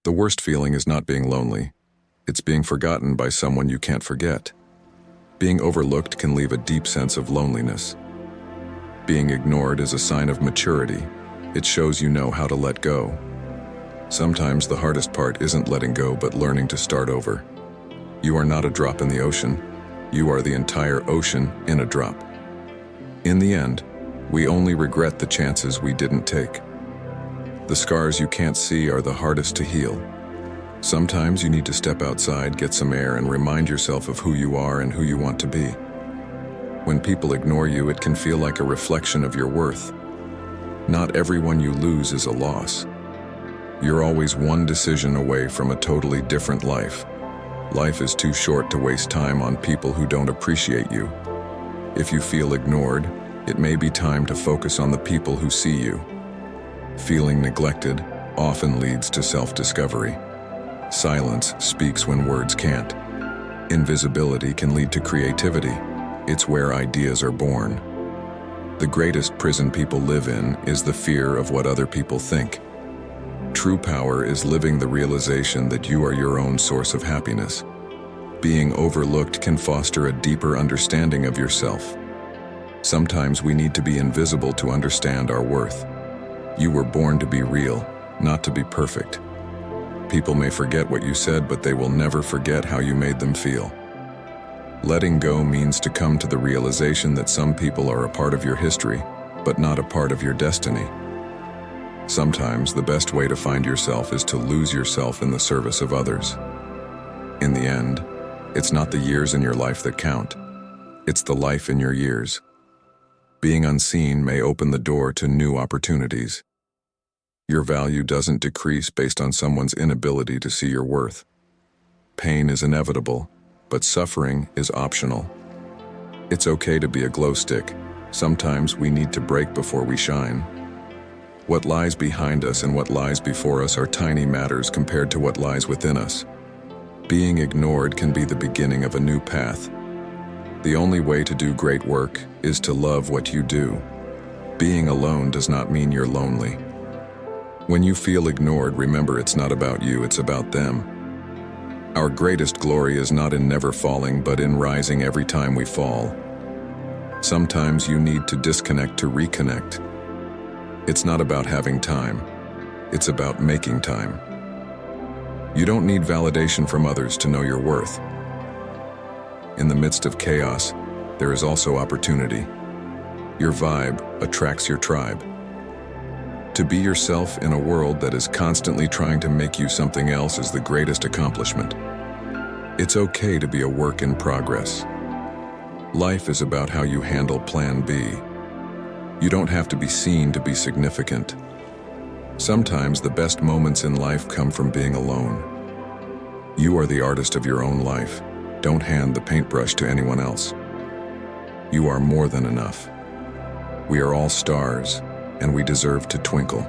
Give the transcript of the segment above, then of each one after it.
The worst feeling is not being lonely. It's being forgotten by someone you can't forget. Being overlooked can leave a deep sense of loneliness. Being ignored is a sign of maturity. It shows you know how to let go. Sometimes the hardest part isn't letting go, but learning to start over. You are not a drop in the ocean. You are the entire ocean in a drop. In the end, we only regret the chances we didn't take. The scars you can't see are the hardest to heal. Sometimes you need to step outside, get some air, and remind yourself of who you are and who you want to be. When people ignore you, it can feel like a reflection of your worth. Not everyone you lose is a loss. You're always one decision away from a totally different life. Life is too short to waste time on people who don't appreciate you. If you feel ignored, it may be time to focus on the people who see you. Feeling neglected often leads to self-discovery. Silence speaks when words can't. Invisibility can lead to creativity. It's where ideas are born. The greatest prison people live in is the fear of what other people think. True power is living the realization that you are your own source of happiness. Being overlooked can foster a deeper understanding of yourself. Sometimes we need to be invisible to understand our worth. You were born to be real, not to be perfect. People may forget what you said, but they will never forget how you made them feel. Letting go means to come to the realization that some people are a part of your history, but not a part of your destiny. Sometimes the best way to find yourself is to lose yourself in the service of others. In the end, it's not the years in your life that count. It's the life in your years. Being unseen may open the door to new opportunities. Your value doesn't decrease based on someone's inability to see your worth. Pain is inevitable, but suffering is optional. It's okay to be a glow stick. Sometimes we need to break before we shine. What lies behind us and what lies before us are tiny matters compared to what lies within us. Being ignored can be the beginning of a new path. The only way to do great work is to love what you do. Being alone does not mean you're lonely. When you feel ignored, remember it's not about you, it's about them. Our greatest glory is not in never falling, but in rising every time we fall. Sometimes you need to disconnect to reconnect. It's not about having time. It's about making time. You don't need validation from others to know your worth. In the midst of chaos, there is also opportunity. Your vibe attracts your tribe. To be yourself in a world that is constantly trying to make you something else is the greatest accomplishment. It's okay to be a work in progress. Life is about how you handle Plan B. You don't have to be seen to be significant. Sometimes the best moments in life come from being alone. You are the artist of your own life. Don't hand the paintbrush to anyone else. You are more than enough. We are all stars, and we deserve to twinkle.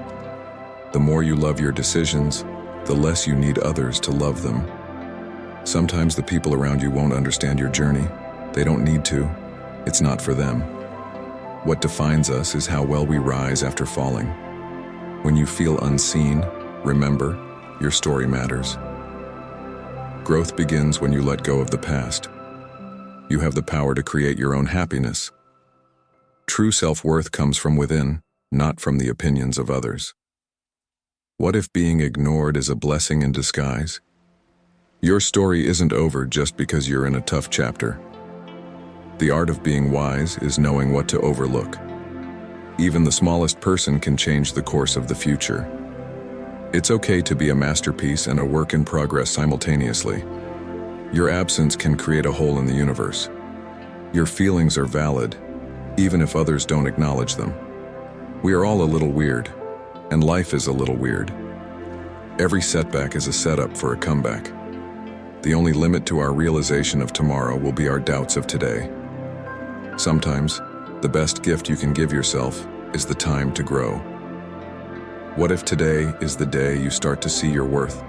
The more you love your decisions, the less you need others to love them. Sometimes the people around you won't understand your journey. They don't need to. It's not for them. What defines us is how well we rise after falling. When you feel unseen, remember, your story matters. Growth begins when you let go of the past. You have the power to create your own happiness. True self-worth comes from within, not from the opinions of others. What if being ignored is a blessing in disguise? Your story isn't over just because you're in a tough chapter. The art of being wise is knowing what to overlook. Even the smallest person can change the course of the future. It's okay to be a masterpiece and a work in progress simultaneously. Your absence can create a hole in the universe. Your feelings are valid, even if others don't acknowledge them. We are all a little weird, and life is a little weird. Every setback is a setup for a comeback. The only limit to our realization of tomorrow will be our doubts of today. Sometimes, the best gift you can give yourself is the time to grow. What if today is the day you start to see your worth?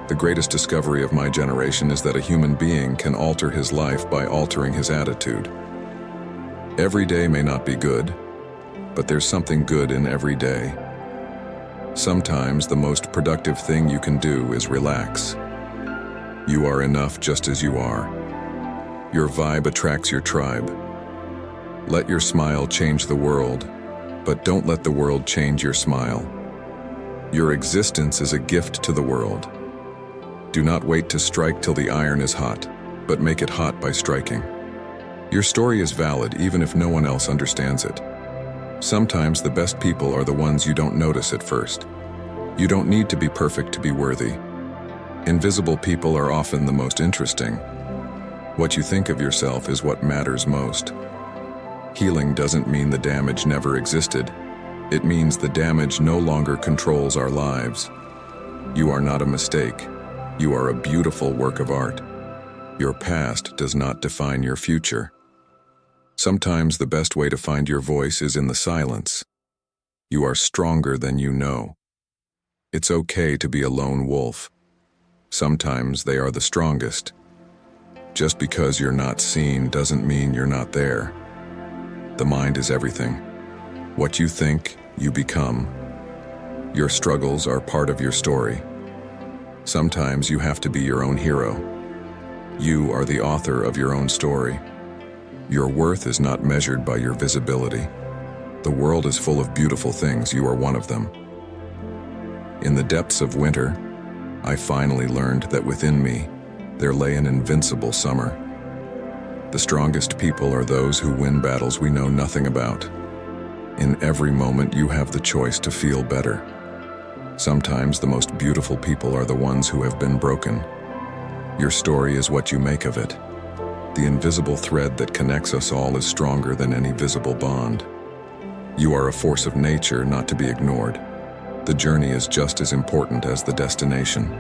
The greatest discovery of my generation is that a human being can alter his life by altering his attitude. Every day may not be good, but there's something good in every day. Sometimes the most productive thing you can do is relax. You are enough just as you are. Your vibe attracts your tribe. Let your smile change the world, but don't let the world change your smile. Your existence is a gift to the world. Do not wait to strike till the iron is hot, but make it hot by striking. Your story is valid even if no one else understands it. Sometimes the best people are the ones you don't notice at first. You don't need to be perfect to be worthy. Invisible people are often the most interesting. What you think of yourself is what matters most. Healing doesn't mean the damage never existed. It means the damage no longer controls our lives. You are not a mistake. You are a beautiful work of art. Your past does not define your future. Sometimes the best way to find your voice is in the silence. You are stronger than you know. It's okay to be a lone wolf. Sometimes they are the strongest. Just because you're not seen doesn't mean you're not there. The mind is everything. What you think, you become. Your struggles are part of your story. Sometimes you have to be your own hero. You are the author of your own story. Your worth is not measured by your visibility. The world is full of beautiful things. You are one of them. In the depths of winter, I finally learned that within me, there lay an invincible summer. The strongest people are those who win battles we know nothing about. In every moment, you have the choice to feel better. Sometimes the most beautiful people are the ones who have been broken. Your story is what you make of it. The invisible thread that connects us all is stronger than any visible bond. You are a force of nature not to be ignored. The journey is just as important as the destination.